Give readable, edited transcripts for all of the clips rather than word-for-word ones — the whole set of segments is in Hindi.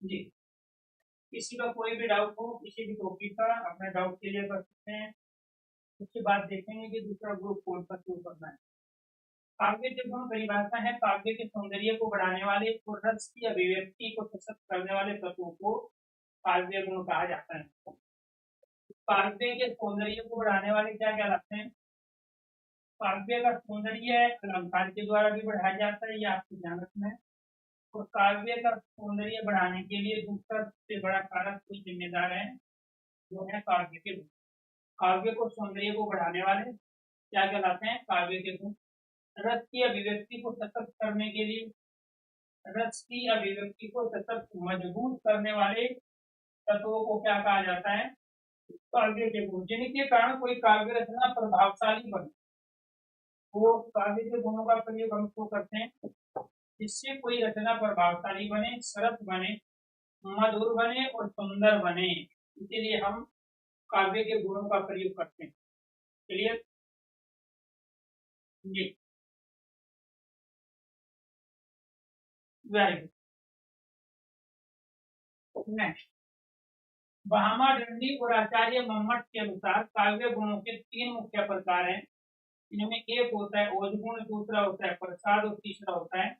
जी, किसी का कोई भी डाउट हो किसी भी टॉपिक का अपना डाउट क्लियर कर सकते हैं। उसके बाद देखेंगे कि दूसरा ग्रुप कौन सा शुरू करना है। काव्य के गुण परिभाषा है काव्य के सौंदर्य को बढ़ाने वाले और रस की अभिव्यक्ति को सशक्त करने वाले तत्वों को काव्य गुण कहा जाता है। काव्य के सौंदर्य को बढ़ाने वाले क्या कहलाते हैं? काव्य का सौंदर्य अलंकार के द्वारा भी बढ़ाया जाता है, ये आपको ध्यान रखना है। और काव्य का सौंदर्य बढ़ाने के लिए दूसरा सबसे बड़ा कारक कोई जिम्मेदार है, जो है काव्य के गुण। काव्य को सौंदर्य को बढ़ाने वाले क्या कहलाते हैं? काव्य के गुण। रस की अभिव्यक्ति को सशक्त करने के लिए रस की अभिव्यक्ति को सशक्त मजबूत करने वाले तत्वों को क्या कहा जाता है? काव्य के गुण। जिनके कारण कोई काव्य रचना प्रभावशाली बने, वो काव्य के गुणों का प्रयोग हम क्यों करते हैं? जिससे कोई रचना प्रभावशाली बने, सरस बने, मधुर बने और सुंदर बने, इसीलिए हम काव्य के गुणों का प्रयोग करते हैं। क्लियर? जी, वेरी गुड। नेक्स्ट, भामाडंडी और आचार्य मम्मट के अनुसार काव्य गुणों के 3 मुख्य प्रकार हैं। इनमें एक होता है ओज गुण, दूसरा होता है प्रसाद और तीसरा होता है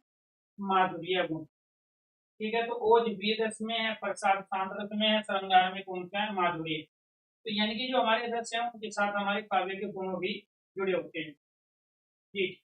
माधुर्य गुण। ठीक है, तो ओज वीर रस में है, प्रसाद शांत रस में है, श्रृंगार में कौन सा है? माधुर्य। तो यानी कि जो हमारे रस है उनके साथ हमारे काव्य के गुण भी जुड़े होते हैं। ठीक,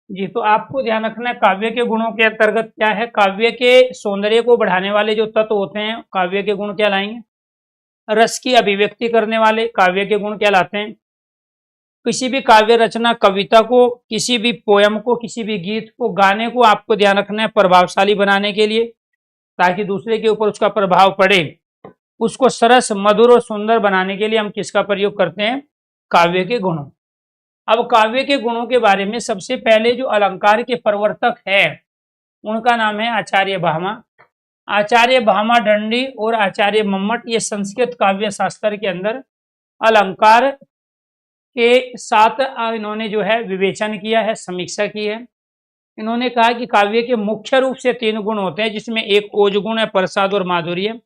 जी, तो आपको ध्यान रखना है काव्य के गुणों के अंतर्गत क्या है? काव्य के सौंदर्य को बढ़ाने वाले जो तत्व होते हैं काव्य के गुण कहलाएंगे। रस की अभिव्यक्ति करने वाले काव्य के गुण कहलाते हैं। किसी भी काव्य रचना, कविता को, किसी भी पोयम को, किसी भी गीत को, गाने को आपको ध्यान रखना है प्रभावशाली बनाने के लिए, ताकि दूसरे के ऊपर उसका प्रभाव पड़े। उसको सरस, मधुर और सुंदर बनाने के लिए हम किसका प्रयोग करते हैं? काव्य के गुणों। अब काव्य के गुणों के बारे में सबसे पहले जो अलंकार के प्रवर्तक है उनका नाम है आचार्य भामा। आचार्य भामाडंडी और आचार्य मम्मट ये संस्कृत काव्य शास्त्र के अंदर अलंकार के साथ इन्होंने जो है विवेचन किया है, समीक्षा की है। इन्होंने कहा कि काव्य के मुख्य रूप से 3 गुण होते हैं, जिसमें एक ओज गुण है, प्रसाद और माधुर्य।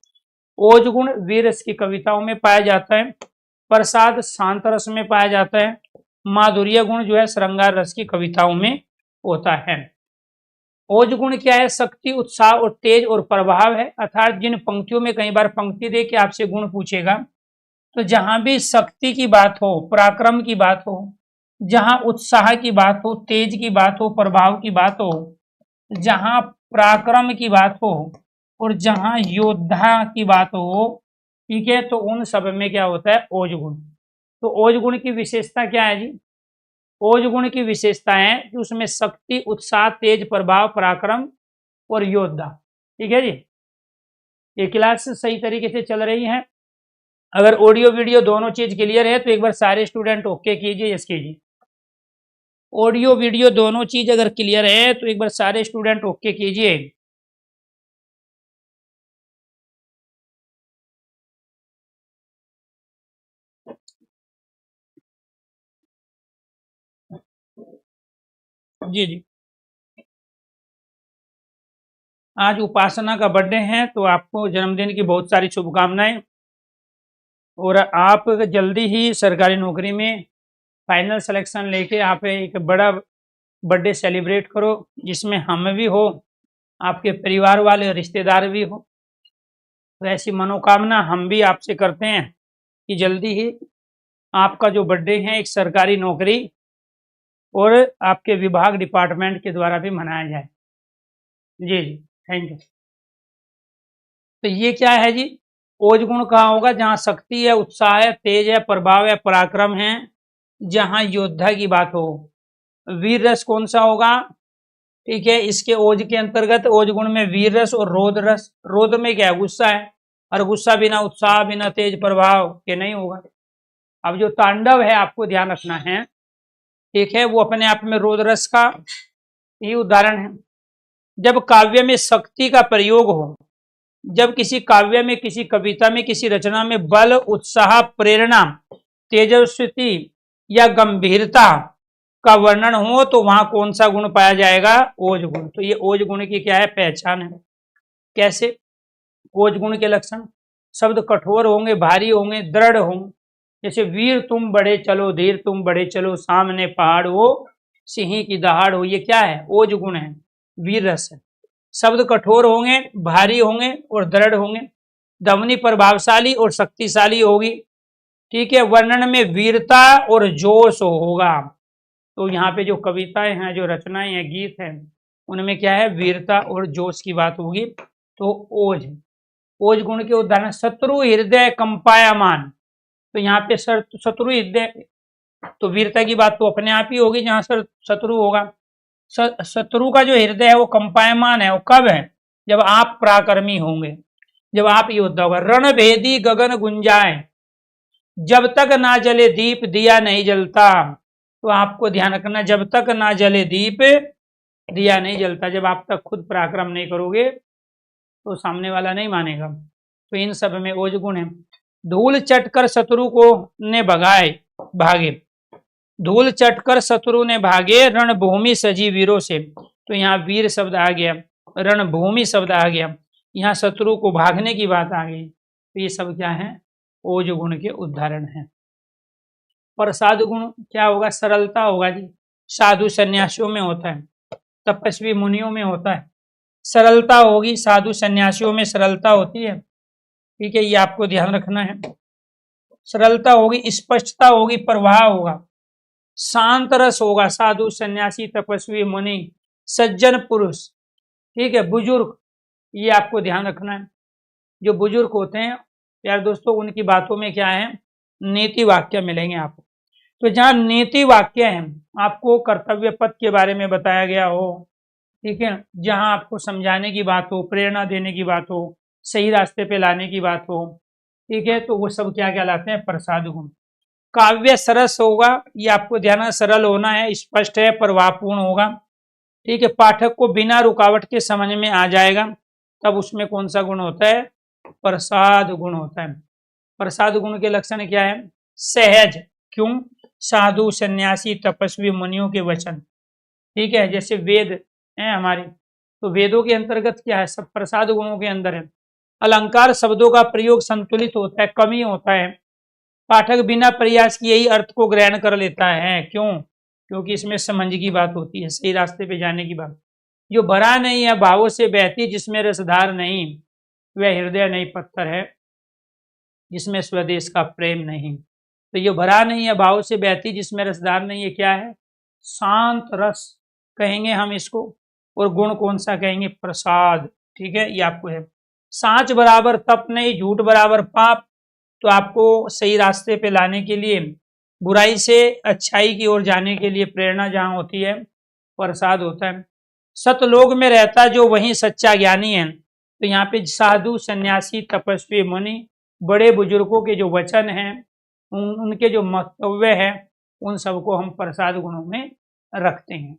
ओज गुण वीर रस की कविताओं में पाया जाता है, प्रसाद शांत रस में पाया जाता है, माधुर्य गुण जो है श्रृंगार रस की कविताओं में होता है। ओज गुण क्या है? शक्ति, उत्साह और तेज और प्रभाव है। अर्थात जिन पंक्तियों में कई बार पंक्ति दे के आपसे गुण पूछेगा, तो जहां भी शक्ति की बात हो, पराक्रम की बात हो, जहां उत्साह की बात हो, तेज की बात हो, प्रभाव की बात हो, जहां पराक्रम की बात हो और जहां योद्धा की बात हो, ठीक है, तो उन सब में क्या होता है? ओज गुण। तो ओज गुण की विशेषता क्या है जी? ओज गुण की विशेषता है कि उसमें शक्ति, उत्साह, तेज, प्रभाव, पराक्रम और योद्धा। ठीक है जी, ये क्लास सही तरीके से चल रही है। अगर ऑडियो वीडियो दोनों चीज क्लियर है तो एक बार सारे स्टूडेंट ओके कीजिए, यस कीजिए। ऑडियो वीडियो दोनों चीज अगर क्लियर है तो एक बार सारे स्टूडेंट ओके कीजिए। जी जी, आज उपासना का बर्थडे है, तो आपको जन्मदिन की बहुत सारी शुभकामनाएं। और आप जल्दी ही सरकारी नौकरी में फाइनल सिलेक्शन लेके आप एक बड़ा बर्थडे सेलिब्रेट करो, जिसमें हम भी हो, आपके परिवार वाले रिश्तेदार भी हो। तो ऐसी मनोकामना हम भी आपसे करते हैं कि जल्दी ही आपका जो बर्थडे है एक सरकारी नौकरी और आपके विभाग, डिपार्टमेंट के द्वारा भी मनाया जाए। जी जी, थैंक यू। तो ये क्या है जी? ओज गुण कहाँ होगा? जहाँ शक्ति है, उत्साह है, तेज है, प्रभाव है, पराक्रम है, जहाँ योद्धा की बात हो। वीर रस कौन सा होगा? ठीक है, इसके ओज के अंतर्गत ओज गुण में वीर रस और रोद रस। रोद में क्या है? गुस्सा है, और गुस्सा बिना उत्साह, बिना तेज प्रभाव के नहीं होगा। अब जो तांडव है आपको ध्यान रखना है, ठीक है, वो अपने आप में रोदरस का ही उदाहरण है। जब काव्य में शक्ति का प्रयोग हो, जब किसी काव्य में, किसी कविता में, किसी रचना में बल, उत्साह, प्रेरणा, तेजस्वी या गंभीरता का वर्णन हो, तो वहां कौन सा गुण पाया जाएगा? ओज गुण। तो ये ओज गुण की क्या है? पहचान है। कैसे? ओज गुण के लक्षण, शब्द कठोर होंगे, भारी होंगे, दृढ़ होंगे। जैसे वीर तुम बढ़े चलो, धीर तुम बढ़े चलो, सामने पहाड़ हो, सिंही की दहाड़ हो, ये क्या है? ओज गुण है, वीर रस है। शब्द कठोर होंगे, भारी होंगे और दृढ़ होंगे। ध्वनि प्रभावशाली और शक्तिशाली होगी। ठीक है, वर्णन में वीरता और जोश होगा। तो यहाँ पे जो कविताएं हैं, जो रचनाएं हैं, गीत हैं, उनमें क्या है? वीरता और जोश की बात होगी। तो ओज, ओज गुण के उदाहरण, शत्रु हृदय कंपायमान। तो यहाँ पे शत्रु हृदय, तो वीरता की बात तो अपने आप ही होगी जहां शत्रु होगा। शत्रु का जो हृदय है वो कंपायमान है। वो कब है? जब आप पराक्रमी होंगे, जब आप योद्धा होगा। रणभेदी गगन गुंजाए, जब तक ना जले दीप दिया नहीं जलता। तो आपको ध्यान रखना, जब तक ना जले दीप दिया नहीं जलता। जब आप तक खुद पराक्रम नहीं करोगे तो सामने वाला नहीं मानेगा। तो इन सब में ओज गुण है। धूल चटकर शत्रु को ने भागे, धूल चटकर शत्रु ने भागे, रणभूमि सजी वीरों से। तो यहाँ वीर शब्द आ गया, रणभूमि शब्द आ गया, यहाँ शत्रु को भागने की बात आ गई। तो ये सब क्या है? ओज गुण के उदाहरण हैं। प्रसाद गुण क्या होगा? सरलता होगा जी। साधु सन्यासियों में होता है, तपस्वी मुनियों में होता है। सरलता होगी, साधु सन्यासियों में सरलता होती है। ठीक है, ये आपको ध्यान रखना है। सरलता होगी, स्पष्टता होगी, प्रवाह होगा, शांत रस होगा। साधु सन्यासी, तपस्वी, मुनि, सज्जन पुरुष, ठीक है, बुजुर्ग, ये आपको ध्यान रखना है। जो बुजुर्ग होते हैं यार दोस्तों, उनकी बातों में क्या है? नीति वाक्य मिलेंगे आपको। तो जहां नीति वाक्य है, आपको कर्तव्य पथ के बारे में बताया गया हो, ठीक है, जहां आपको समझाने की बात हो, प्रेरणा देने की बात हो, सही रास्ते पे लाने की बात हो, ठीक है, तो वो सब क्या कहलाते हैं? प्रसाद गुण। काव्य सरस होगा, ये आपको ध्यान, सरल होना है, स्पष्ट है, प्रभावपूर्ण होगा। ठीक है, पाठक को बिना रुकावट के समझ में आ जाएगा। तब उसमें कौन सा गुण होता है? प्रसाद गुण होता है। प्रसाद गुण के लक्षण क्या है? सहज, क्यों? साधु सन्यासी तपस्वी मुनियों के वचन, ठीक है, जैसे वेद है हमारे, तो वेदों के अंतर्गत क्या है? सब प्रसाद गुणों के अंदर है। अलंकार शब्दों का प्रयोग संतुलित होता है, कमी होता है। पाठक बिना प्रयास किए ही अर्थ को ग्रहण कर लेता है। क्यों? क्योंकि इसमें समझ की बात होती है, सही रास्ते पे जाने की बात। जो भरा नहीं है भावों से बहती, जिसमें रसधार नहीं, वह हृदय नहीं पत्थर है, जिसमें स्वदेश का प्रेम नहीं। तो ये भरा नहीं है भाव से बहती, जिसमें रसदार नहीं है, क्या है? शांत रस कहेंगे हम इसको। और गुण कौन सा कहेंगे? प्रसाद। ठीक है, ये आपको है। साँच बराबर तप नहीं, झूठ बराबर पाप। तो आपको सही रास्ते पे लाने के लिए, बुराई से अच्छाई की ओर जाने के लिए प्रेरणा जहाँ होती है, प्रसाद होता है। सतलोक में रहता जो वही सच्चा ज्ञानी है। तो यहाँ पे साधु सन्यासी तपस्वी मुनि, बड़े बुजुर्गों के जो वचन हैं, उनके जो मंतव्य है, उन सबको हम प्रसाद गुणों में रखते हैं।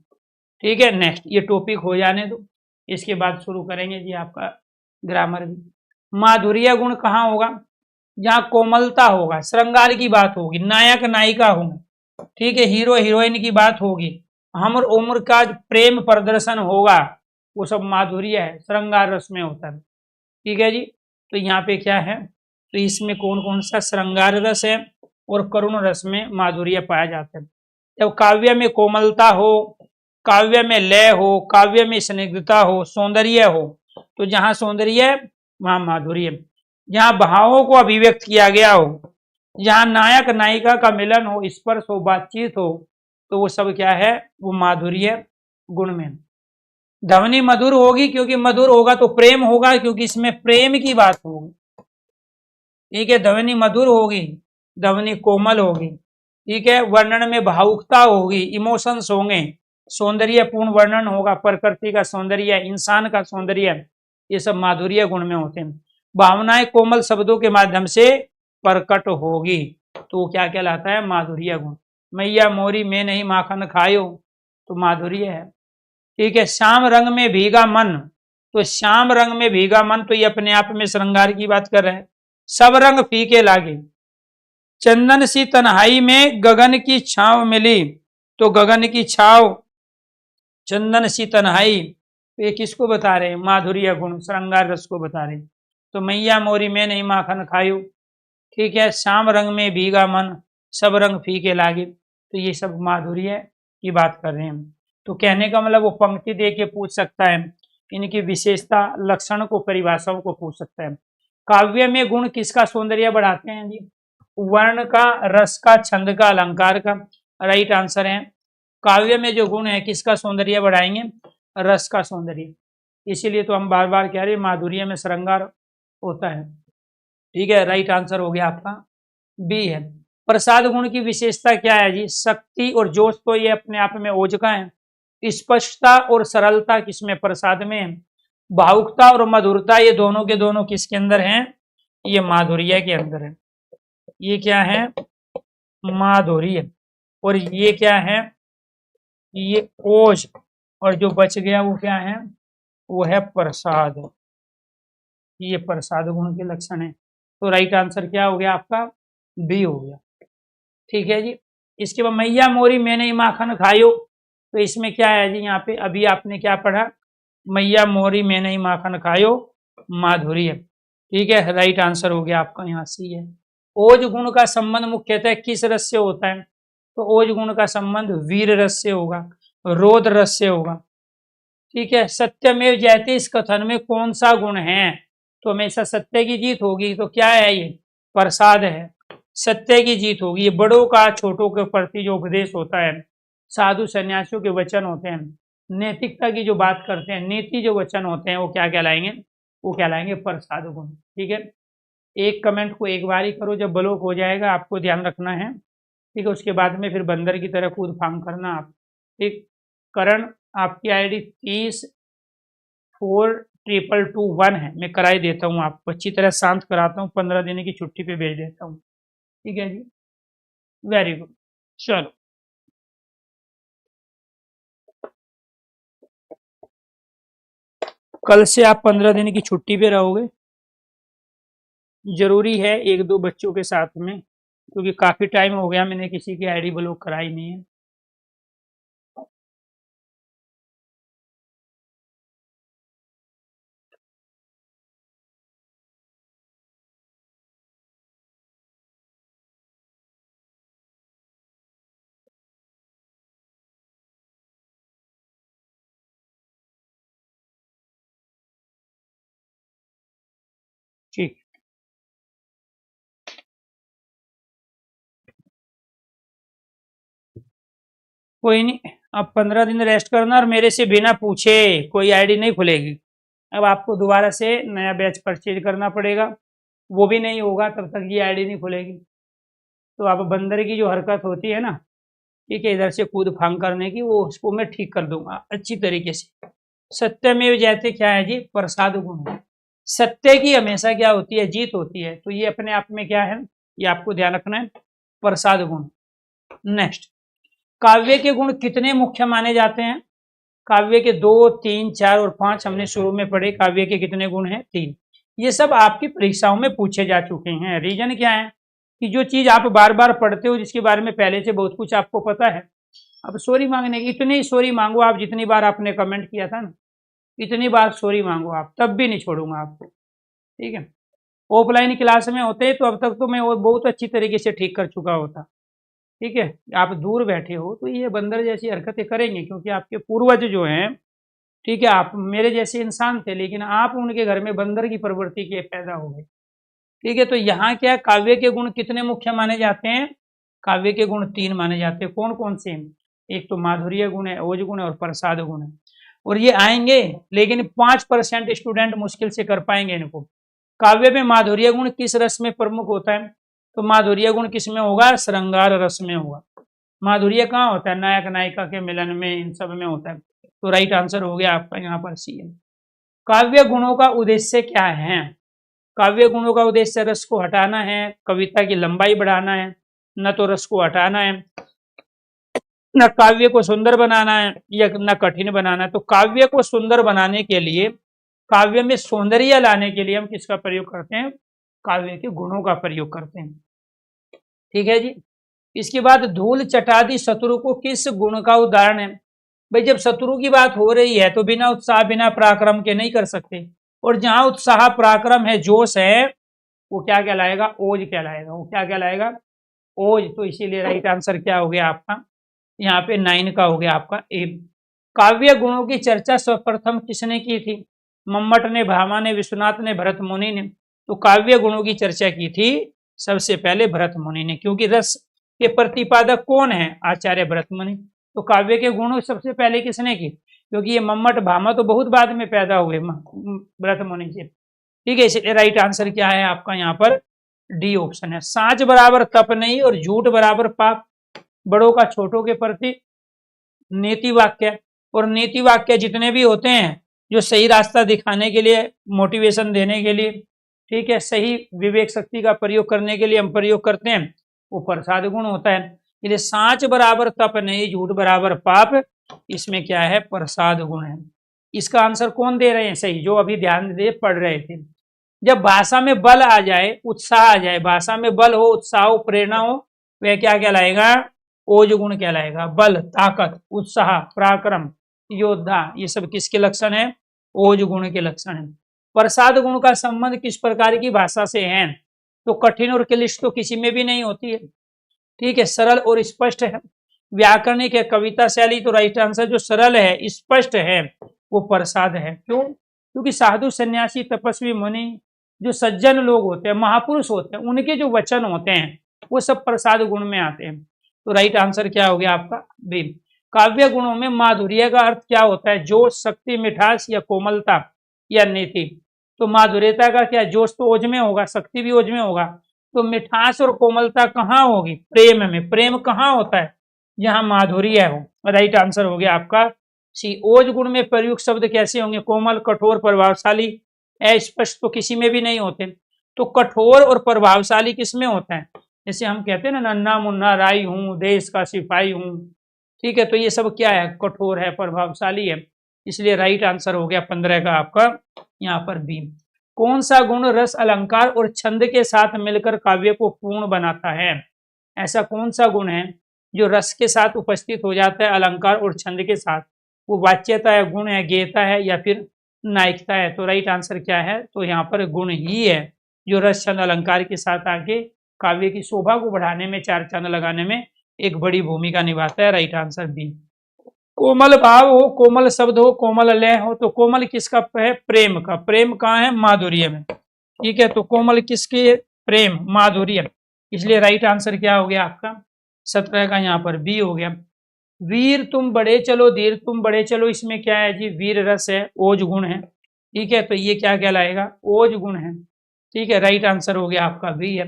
ठीक है, नेक्स्ट ये टॉपिक हो जाने दो, इसके बाद शुरू करेंगे जी आपका ग्रामर भी। माधुर्य गुण कहाँ होगा? जहाँ कोमलता होगा, श्रृंगार की बात होगी, नायक नायिका होंगे, ठीक है, हीरो हीरोइन की बात होगी, हम उम्र का प्रेम प्रदर्शन होगा, वो सब माधुर्य है, श्रृंगार रस में होता है। ठीक है जी, तो यहाँ पे क्या है? तो इसमें कौन कौन सा श्रृंगार रस है और करुण रस में माधुर्य पाया जाता है। जब काव्य में कोमलता हो, काव्य में लय हो, काव्य में स्निग्धता हो, सौंदर्य हो, तो जहाँ सौंदर्य वहाँ माधुर्य। जहाँ भावों को अभिव्यक्त किया गया हो, जहाँ नायक नायिका का मिलन हो, स्पर्श हो, बातचीत हो, तो वो सब क्या है? वो माधुर्य गुण में। ध्वनि मधुर होगी, क्योंकि मधुर होगा तो प्रेम होगा, क्योंकि इसमें प्रेम की बात होगी। ठीक है, ध्वनि मधुर होगी, ध्वनि कोमल होगी। ठीक है, वर्णन में भावुकता होगी, इमोशंस होंगे, सौंदर्यपूर्ण वर्णन होगा, प्रकृति का सौंदर्य, इंसान का सौंदर्य, ये सब माधुर्य गुण में होते हैं। भावनाएं कोमल शब्दों के माध्यम से प्रकट होगी, तो क्या कहलाता है? माधुर्य गुण। मैया मोरी मैं नहीं माखन खायो, तो माधुर्य है। ठीक है, श्याम रंग में भीगा मन, तो श्याम रंग में भीगा मन, तो ये अपने आप में श्रृंगार की बात कर रहे हैं। सब रंग फीके लागे, चंदन सी तन्हाई में गगन की छांव मिली, तो गगन की छांव, चंदन सी तन्हाई, तो ये किसको बता रहे हैं? माधुर्य गुण, श्रृंगार रस को बता रहे हैं। तो मैया मोरी मैं नहीं माखन खायो, ठीक है, श्याम रंग में भीगा मन, सब रंग फीके लागे, तो ये सब माधुर्य की बात कर रहे हैं। तो कहने का मतलब वो पंक्ति दे के पूछ सकता है, इनकी विशेषता लक्षण को, परिभाषाओं को पूछ सकता है। काव्य में गुण किसका सौंदर्य बढ़ाते हैं जी? वर्ण का, रस का, छंद का, अलंकार का। राइट आंसर है, काव्य में जो गुण है किसका सौंदर्य बढ़ाएंगे? रस का सौंदर्य। इसीलिए तो हम बार बार कह रहे हैं माधुर्य में श्रृंगार होता है। ठीक है, राइट आंसर हो गया आपका बी है। प्रसाद गुण की विशेषता क्या है जी? शक्ति और जोश, तो ये अपने आप में ओज का है। स्पष्टता और सरलता किसमें? प्रसाद में है। भावुकता और मधुरता, ये दोनों के दोनों किसके अंदर हैं? ये माधुर्य के अंदर है। ये क्या है? माधुर्य। और ये क्या है? ये ओज। और जो बच गया वो क्या है? वो है प्रसाद। ये प्रसाद गुण के लक्षण है। तो राइट आंसर क्या हो गया आपका? बी हो गया। ठीक है जी। इसके बाद मैया मोरी मैंने माखन खायो, तो इसमें क्या है जी? यहाँ पे अभी आपने क्या पढ़ा? मैया मोरी मैंने ही माखन खायो, माधुर्य। ठीक है, राइट आंसर हो गया आपका यहाँ सी है। ओज गुण का संबंध मुख्यतः किस रस से होता है? तो ओज गुण का संबंध वीर रस से होगा, रोद रस से होगा। ठीक है, सत्यमेव जयते इस कथन में कौन सा गुण है? तो हमेशा सत्य की जीत होगी, तो क्या है ये? प्रसाद है। सत्य की जीत होगी। ये बड़ों का छोटों के प्रति जो उपदेश होता है, साधु सन्यासियों के वचन होते हैं, नैतिकता की जो बात करते हैं, नीति जो वचन होते हैं, वो क्या कहलाएंगे? वो कहलाएंगे प्रसाद गुण। ठीक है, एक कमेंट को एक बार ही करो, जब ब्लॉक हो जाएगा आपको ध्यान रखना है। ठीक है, उसके बाद में फिर बंदर की तरह कूद फांग करना आप। ठीक, करण आपकी आईडी 304221 है। मैं कराई देता हूँ, आपको अच्छी तरह शांत कराता हूँ, 15 दिन की छुट्टी पे भेज देता हूँ। ठीक है जी, वेरी गुड। चलो, कल से आप 15 दिन की छुट्टी पे रहोगे। जरूरी है एक दो बच्चों के साथ में, क्योंकि काफी टाइम हो गया मैंने किसी की आईडी ब्लॉक कराई नहीं है। ठीक, कोई नहीं, अब 15 दिन रेस्ट करना, और मेरे से बिना पूछे कोई आईडी नहीं खुलेगी। अब आपको दोबारा से नया बैच परचेज करना पड़ेगा, वो भी नहीं होगा तब तक ये आईडी नहीं खुलेगी। तो आप बंदर की जो हरकत होती है ना, ठीक है, इधर से कूद फांग करने की, वो उसको मैं ठीक कर दूंगा अच्छी तरीके से। सत्यमेव जयते क्या है जी? प्रसाद गुण है। सत्य की हमेशा क्या होती है? जीत होती है। तो ये अपने आप में क्या है? ये आपको ध्यान रखना है, प्रसाद गुण। नेक्स्ट, काव्य के गुण कितने मुख्य माने जाते हैं? काव्य के 2, 3, 4 और 5 हमने शुरू में पढ़े। काव्य के कितने गुण हैं? 3। ये सब आपकी परीक्षाओं में पूछे जा चुके हैं। रीजन क्या है? कि जो चीज आप बार बार पढ़ते हो, जिसके बारे में पहले से बहुत कुछ आपको पता है, अब सॉरी मांगने की, इतनी सॉरी मांगो आप जितनी बार आपने कमेंट किया था ना, इतनी बार सॉरी मांगो आप, तब भी नहीं छोड़ूंगा आपको। ठीक है, ऑफलाइन क्लास में होते तो अब तक तो मैं वो बहुत अच्छी तरीके से ठीक कर चुका होता। ठीक है, आप दूर बैठे हो तो ये बंदर जैसी हरकतें करेंगे, क्योंकि आपके पूर्वज जो हैं, ठीक है, आप मेरे जैसे इंसान थे, लेकिन आप उनके घर में बंदर की प्रवृत्ति के पैदा हो गए। ठीक है, तो यहाँ क्या काव्य के गुण कितने मुख्य माने जाते हैं? काव्य के गुण 3 माने जाते हैं। कौन कौन से हैं? एक तो माधुर्य गुण है, ओज गुण है, और प्रसाद गुण है। और ये आएंगे, लेकिन 5% स्टूडेंट मुश्किल से कर पाएंगे इनको। काव्य में माधुर्य गुण किस रस में प्रमुख होता है? तो माधुर्य गुण किस में होगा? श्रृंगार रस में होगा। माधुर्य कहाँ होता है? नायक नायिका के मिलन में, इन सब में होता है। तो राइट आंसर हो गया आपका यहाँ पर सी है। काव्य गुणों का उद्देश्य क्या है? काव्य गुणों का उद्देश्य रस को हटाना है, कविता की लंबाई बढ़ाना है, न तो रस को हटाना है। न काव्य को सुंदर बनाना है या न कठिन बनाना है। तो काव्य को सुंदर बनाने के लिए, काव्य में सौंदर्य लाने के लिए हम किसका प्रयोग करते हैं? काव्य के गुणों का प्रयोग करते हैं। ठीक है जी। इसके बाद धूल चटादी शत्रु को किस गुण का उदाहरण है? भाई जब शत्रु की बात हो रही है तो बिना उत्साह बिना पराक्रम के नहीं कर सकते, और जहां उत्साह पराक्रम है, जोश है, वो क्या कहलाएगा? ओज कहलाएगा। वो क्या कहलाएगा? ओज। तो इसीलिए राइट आंसर क्या हो गया आपका? यहाँ पे 9 का हो गया आपका ए। काव्य गुणों की चर्चा सर्वप्रथम किसने की थी? मम्मट ने, भामा ने, विश्वनाथ ने, भरत मुनि ने। तो काव्य गुणों की चर्चा की थी सबसे पहले भरत मुनि ने, क्योंकि रस के प्रतिपादक कौन है? आचार्य भरत मुनि। तो काव्य के गुण सबसे पहले किसने की? क्योंकि ये मम्मट भामा तो बहुत बाद में पैदा हुए भरत मुनि से। ठीक है, इसलिए राइट आंसर क्या है आपका? यहाँ पर डी ऑप्शन है। साँच बराबर तप नहीं और झूठ बराबर पाप। बड़ों का छोटों के प्रति नीति वाक्य, और नीति वाक्य जितने भी होते हैं जो सही रास्ता दिखाने के लिए, मोटिवेशन देने के लिए, ठीक है, सही विवेक शक्ति का प्रयोग करने के लिए हम प्रयोग करते हैं, वो प्रसाद गुण होता है। इसलिए साँच बराबर तप नहीं, झूठ बराबर पाप, इसमें क्या है? प्रसाद गुण है। इसका आंसर कौन दे रहे हैं सही? जो अभी ध्यान दे पढ़ रहे थे। जब भाषा में बल आ जाए, उत्साह आ जाए, भाषा में बल हो, उत्साह हो, प्रेरणा हो, वह क्या कहलाएगा? ओज गुण कहलाएगा। बल, ताकत, उत्साह, पराक्रम, योद्धा, ये सब किसके लक्षण है? ओज गुण के लक्षण है। प्रसाद गुण का संबंध किस प्रकार की भाषा से है? तो कठिन और क्लिष्ट तो किसी में भी नहीं होती है। ठीक है, सरल और स्पष्ट है। व्याकरणिक है, कविता शैली। तो राइट आंसर जो सरल है, स्पष्ट है, वो प्रसाद है। क्यों? क्योंकि साधु सन्यासी तपस्वी मुनि, जो सज्जन लोग होते हैं, महापुरुष होते हैं, उनके जो वचन होते हैं वो सब प्रसाद गुण में आते हैं। तो राइट आंसर क्या हो गया आपका? बी। काव्य गुणों में माधुर्य का अर्थ क्या होता है? जोश, शक्ति, मिठास या कोमलता या नीति। तो माधुर्यता का क्या? जोश तो ओज में होगा, शक्ति भी ओज में होगा, तो मिठास और कोमलता कहाँ होगी? प्रेम में। प्रेम कहाँ होता है? जहां माधुर्य हो। राइट आंसर हो गया आपका सी। ओज गुण में प्रयुक्त शब्द कैसे होंगे? कोमल, कठोर, प्रभावशाली। अस्पष्ट तो किसी में भी नहीं होते। तो कठोर और प्रभावशाली किसमें होता है? जैसे हम कहते हैं ना, नन्ना मुन्ना राई हूं, देश का सिपाही हूं। ठीक है, तो ये सब क्या है? कठोर है, प्रभावशाली है। इसलिए राइट आंसर हो गया 15 का आपका यहाँ पर बी। कौन सा गुण रस, अलंकार और छंद के साथ मिलकर काव्य को पूर्ण बनाता है? ऐसा कौन सा गुण है जो रस के साथ उपस्थित हो जाता है, अलंकार और छंद के साथ? वो वाच्यता है, गुण है, गेयता है, या फिर नायिकता है? तो राइट आंसर क्या है? तो यहाँ पर गुण ही है, जो रस, छंद, अलंकार के साथ आके काव्य की शोभा को बढ़ाने में, चार चांद लगाने में एक बड़ी भूमिका निभाता है। Right answer B. कोमल भाव हो, कोमल शब्द हो, कोमल लय हो। तो कोमल किसका है? प्रेम का। प्रेम कहाँ है? माधुर्य में। ठीक है, तो कोमल किसके? प्रेम, माधुर्य। इसलिए राइट आंसर क्या हो गया आपका? 17 का यहाँ पर बी हो गया। वीर तुम बड़े चलो, धीर तुम बड़े चलो, इसमें क्या है जी? वीर रस है, ओज गुण है। ठीक है, तो ये क्या कहलाएगा? ओज गुण है। ठीक है, राइट आंसर हो गया आपका बी है।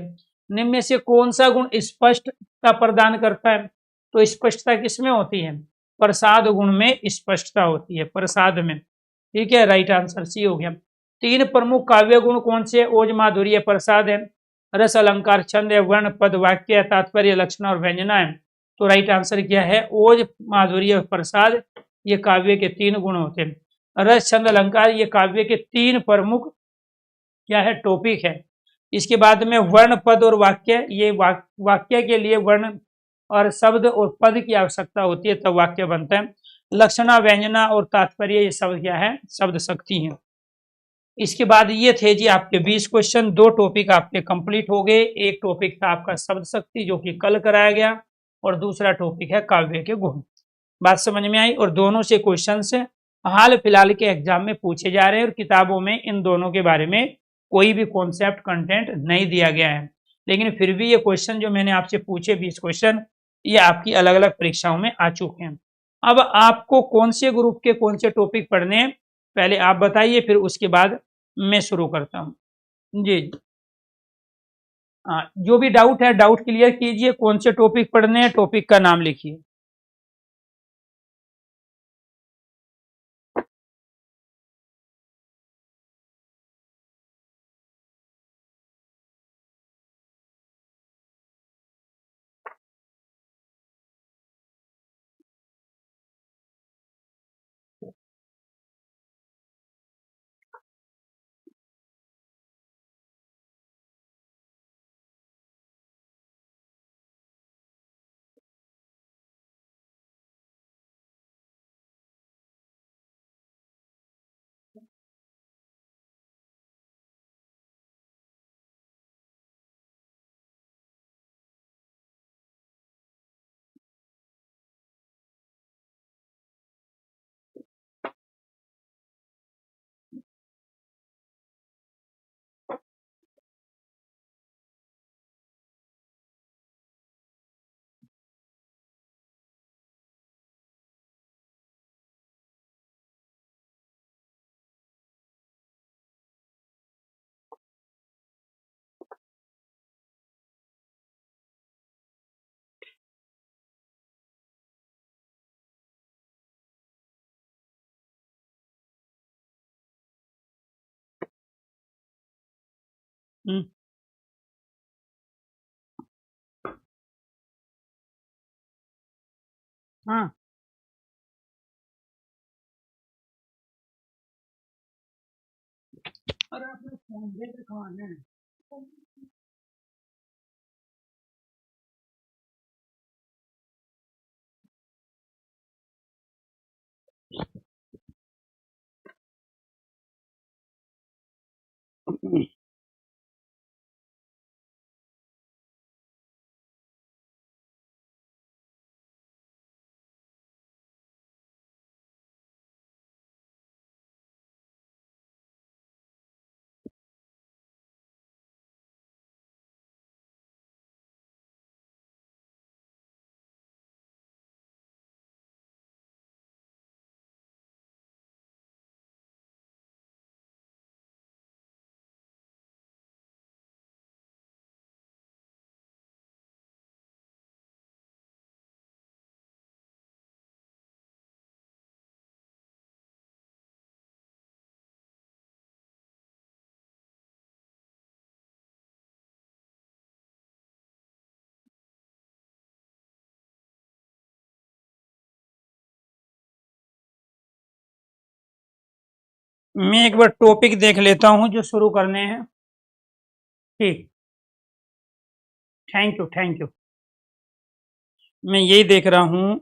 निम्न में से कौन सा गुण स्पष्टता प्रदान करता है? तो स्पष्टता किसमें होती है? प्रसाद गुण में स्पष्टता होती है, प्रसाद में। ठीक है, राइट आंसर सी हो गया। 3 प्रमुख काव्य गुण कौन से? ओज, माधुर्य, प्रसाद है। रस, अलंकार, छंद है। वर्ण, पद, वाक्य, तात्पर्य, लक्षण और व्यंजना है। तो राइट आंसर क्या है? ओज, माधुर्य और प्रसाद, ये काव्य के 3 गुण होते हैं। रस, छंद, अलंकार, ये काव्य के 3 प्रमुख क्या है? टॉपिक है। इसके बाद में वर्ण, पद और वाक्य, ये वाक्य के लिए वर्ण और शब्द और पद की आवश्यकता होती है, तब वाक्य बनता है। लक्षणा, व्यंजना और तात्पर्य, ये सब क्या है? शब्द शक्ति है। इसके बाद ये थे जी आपके 20 क्वेश्चन। 2 टॉपिक आपके कंप्लीट हो गए। एक टॉपिक था आपका शब्द शक्ति, जो कि कल कराया गया, और दूसरा टॉपिक है काव्य के गुण। बात समझ में आई? और दोनों से क्वेश्चन से हाल फिलहाल के एग्जाम में पूछे जा रहे हैं, और किताबों में इन दोनों के बारे में कोई भी कॉन्सेप्ट कंटेंट नहीं दिया गया है। लेकिन फिर भी ये क्वेश्चन जो मैंने आपसे पूछे 20 क्वेश्चन, ये आपकी अलग अलग परीक्षाओं में आ चुके हैं। अब आपको कौन से ग्रुप के कौन से टॉपिक पढ़ने हैं, पहले आप बताइए, फिर उसके बाद मैं शुरू करता हूँ। जी, हाँ, जो भी डाउट है डाउट क्लियर कीजिए। कौन से टॉपिक पढ़ने हैं, टॉपिक का नाम लिखिए। हम्म, हाँ। अरे आपने फोन दे के कौन है? मैं एक बार टॉपिक देख लेता हूँ जो शुरू करने हैं। ठीक। Thank you, thank you. मैं यही देख रहा हूँ।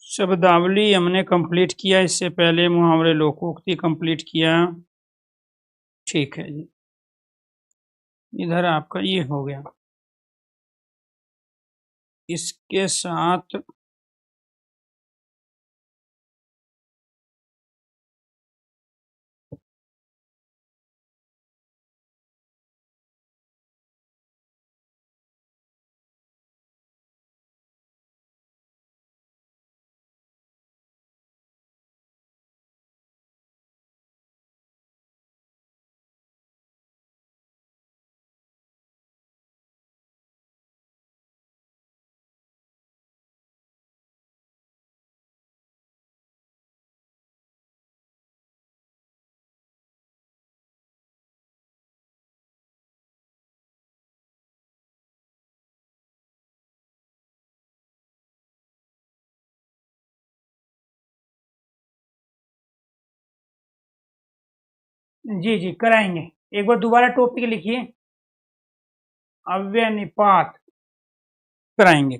शब्दावली हमने कंप्लीट किया, इससे पहले मुहावरे लोकोक्ति कंप्लीट किया। ठीक है जी। इधर आपका ये हो गया। इसके साथ जी जी कराएंगे। एक बार दोबारा टॉपिक लिखिए। अव्यय निपात कराएंगे।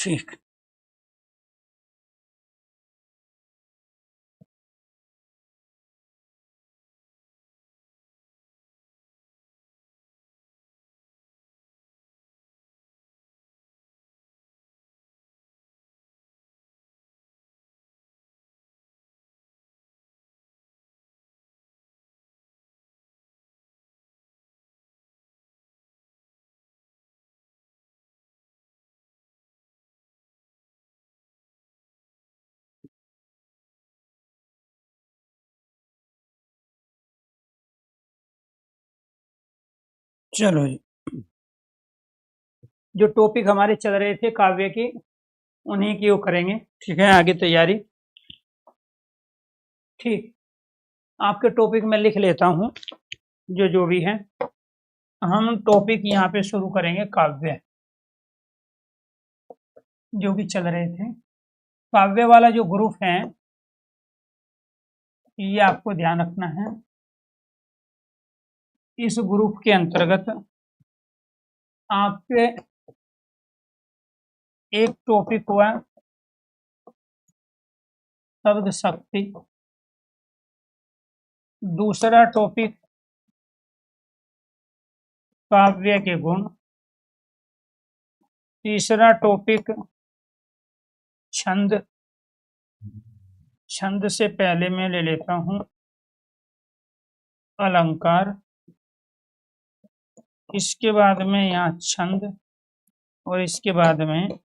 ठीक। चलो जी, जो टॉपिक हमारे चल रहे थे काव्य की, उन्हीं की वो करेंगे। ठीक है, आगे तैयारी। ठीक, आपके टॉपिक में लिख लेता हूँ जो जो भी है। हम टॉपिक यहाँ पे शुरू करेंगे काव्य, जो भी चल रहे थे। काव्य वाला जो ग्रुप है, ये आपको ध्यान रखना है। इस ग्रुप के अंतर्गत आपके एक टॉपिक हुआ शब्द शक्ति, दूसरा टॉपिक काव्य के गुण, तीसरा टॉपिक छंद। छंद से पहले मैं ले लेता हूं अलंकार, इसके बाद में यहाँ छंद, और इसके बाद में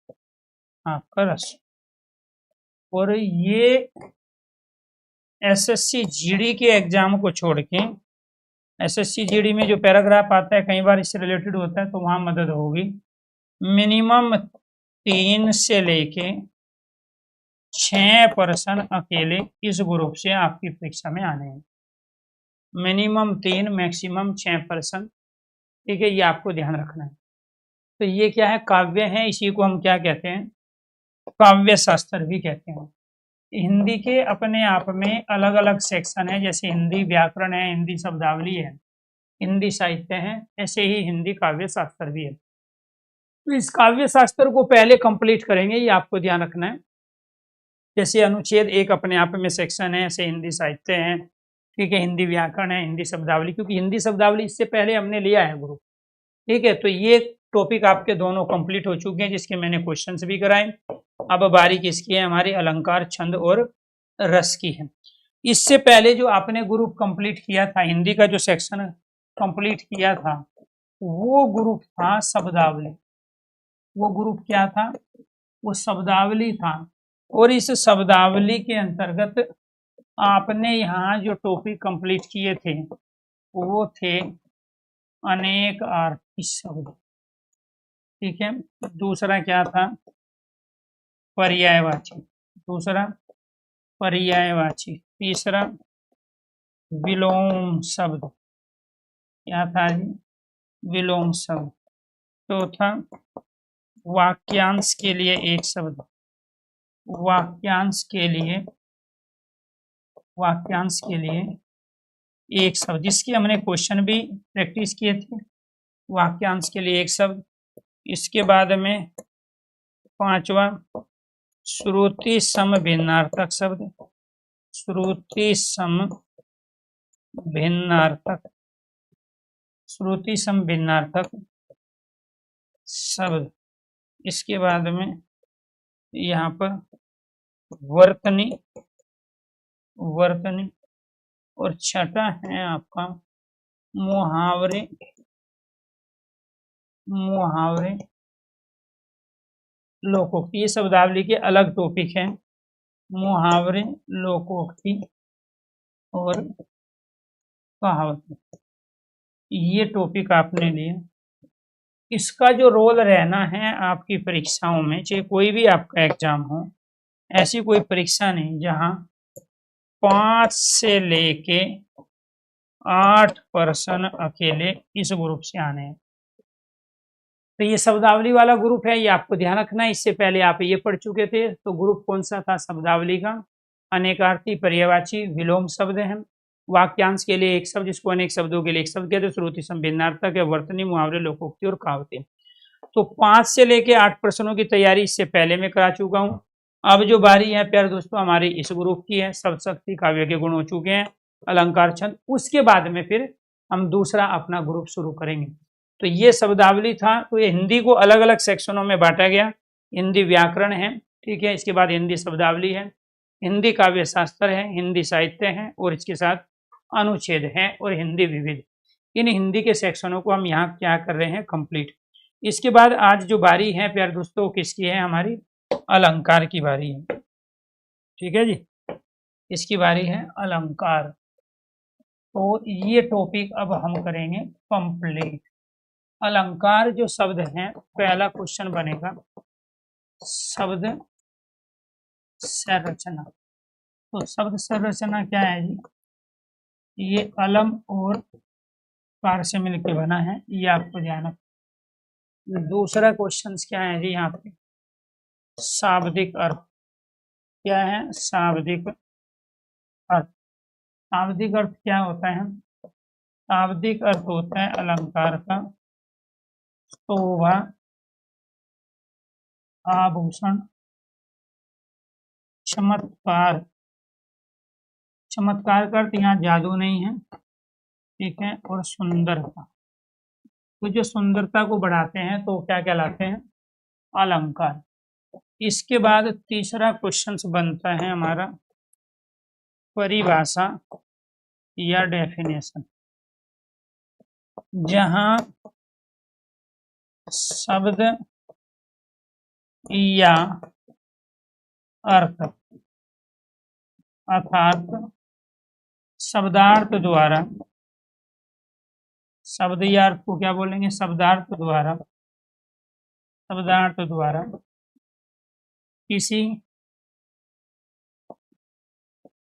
आपका रस। और ये एसएससी जीडी के एग्जाम को छोड़ के, एसएससी जीडी में जो पैराग्राफ आता है कई बार इससे रिलेटेड होता है, तो वहां मदद होगी। मिनिमम 3 से लेके 6 पर्सन अकेले इस ग्रुप से आपकी परीक्षा में आने हैं। Minimum 3, maximum 6 person. ठीक है, ये आपको ध्यान रखना है। तो ये क्या है, काव्य है। इसी को हम क्या कहते हैं, काव्य शास्त्र भी कहते हैं। हिंदी के अपने आप में अलग अलग सेक्शन है, जैसे हिंदी व्याकरण है, हिंदी शब्दावली है, हिंदी साहित्य है, ऐसे ही हिंदी काव्य शास्त्र भी है। तो इस काव्य शास्त्र को पहले कंप्लीट करेंगे, ये आपको ध्यान रखना है। जैसे अनुच्छेद 1 अपने आप में सेक्शन है, ऐसे हिंदी साहित्य है, ठीक है, हिंदी व्याकरण है, हिंदी शब्दावली, क्योंकि हिंदी शब्दावली इससे पहले हमने लिया है ग्रुप। ठीक है, तो ये टॉपिक आपके दोनों कंप्लीट हो चुके हैं, जिसके मैंने क्वेश्चंस भी कराए। अब बारी किसकी है, हमारी अलंकार, छंद और रस की है। इससे पहले जो आपने ग्रुप कंप्लीट किया था, हिंदी का जो सेक्शन कंप्लीट किया था, वो ग्रुप था शब्दावली। वो ग्रुप क्या था, वो शब्दावली था। और इस शब्दावली के अंतर्गत आपने यहाँ जो टॉपिक कंप्लीट किए थे, वो थे अनेक अर्थी शब्द। ठीक है, दूसरा क्या था, पर्यायवाची। दूसरा पर्यायवाची। तीसरा विलोम शब्द। क्या था जी, विलोम शब्द। चौथा वाक्यांश के लिए एक शब्द। वाक्यांश के लिए एक शब्द, जिसके हमने क्वेश्चन भी प्रैक्टिस किए थे। वाक्यांश के लिए एक शब्द। इसके बाद में 5वां श्रुति सम भिन्नार्थक शब्द। श्रुति सम भिन्नार्थक, श्रुति सम भिन्नार्थक शब्द। इसके बाद में यहाँ पर वर्तनी। और छठा है आपका मुहावरे लोकोक्ति। ये शब्दावली के अलग टॉपिक है, मुहावरे, लोकोक्ति और कहावत। ये टॉपिक आपने लिए। इसका जो रोल रहना है आपकी परीक्षाओं में, चाहे कोई भी आपका एग्जाम हो, ऐसी कोई परीक्षा नहीं जहां 5 से लेके 8 पर्सन अकेले इस ग्रुप से आने हैं। तो ये शब्दावली वाला ग्रुप है, ये आपको ध्यान रखना है। इससे पहले आप ये पढ़ चुके थे। तो ग्रुप कौन सा था शब्दावली का, अनेकार्थी, पर्यायवाची, विलोम शब्द है, वाक्यांश के लिए एक शब्द, जिसको अनेक शब्दों के लिए एक शब्द कहते हैं, श्रुति सम भिन्नार्थक है, वर्तनी, मुहावरे, लोकोक्ति और कहावतें। तो 5 से लेके 8 प्रश्नों की तैयारी इससे पहले मैं करा चुका हूँ। अब जो बारी है प्यारे दोस्तों हमारी इस ग्रुप की है, सप्तशती काव्य के गुण हो चुके हैं, अलंकार छंद, उसके बाद में फिर हम दूसरा अपना ग्रुप शुरू करेंगे। तो ये शब्दावली था। तो ये हिंदी को अलग अलग सेक्शनों में बांटा गया। हिंदी व्याकरण है, ठीक है, इसके बाद हिंदी शब्दावली है, हिंदी काव्य शास्त्र है, हिंदी साहित्य है और इसके साथ अनुच्छेद है और हिंदी विविध। इन हिंदी के सेक्शनों को हम यहाँ क्या कर रहे हैं, कंप्लीट। इसके बाद आज जो बारी है प्यारे दोस्तों किसकी है, हमारी अलंकार की बारी है, ठीक है जी, इसकी बारी है अलंकार। तो ये टॉपिक अब हम करेंगे कंप्लीट। अलंकार जो शब्द है, पहला क्वेश्चन बनेगा शब्द संरचना। तो शब्द संरचना क्या है जी, ये अलम और कार से मिलकर बना है, ये आपको ध्यान रखना। दूसरा क्वेश्चन क्या है जी, यहाँ पे शाब्दिक अर्थ क्या है, शाब्दिक अर्थ। शाब्दिक अर्थ क्या होता है, शाब्दिक अर्थ होता है अलंकार का शोभा, आभूषण, चमत्कार। चमत्कार का अर्थ यहाँ जादू नहीं है, ठीक है, और सुंदरता। तो जो सुंदरता को बढ़ाते हैं तो क्या कहलाते हैं, अलंकार। इसके बाद तीसरा क्वेश्चन बनता है हमारा परिभाषा या डेफिनेशन, जहां शब्द या अर्थ अर्थात शब्दार्थ द्वारा, शब्द या अर्थ को क्या बोलेंगे, शब्दार्थ द्वारा, शब्दार्थ द्वारा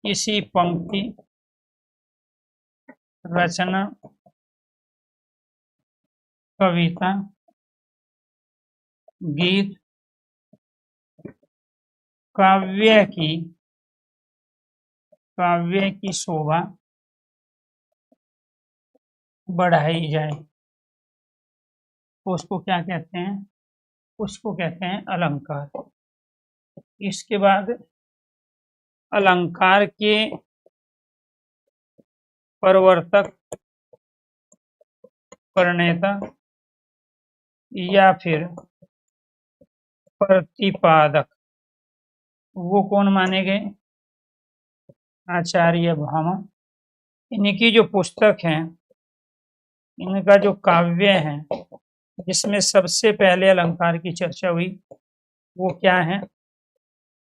किसी पंक्ति, रचना, कविता, गीत, काव्य की शोभा बढ़ाई जाए, तो उसको क्या कहते हैं, उसको कहते हैं अलंकार। इसके बाद अलंकार के प्रवर्तक, प्रणेता या फिर प्रतिपादक, वो कौन माने गए, आचार्य भामा। इनकी जो पुस्तक है, इनका जो काव्य है जिसमें सबसे पहले अलंकार की चर्चा हुई, वो क्या है,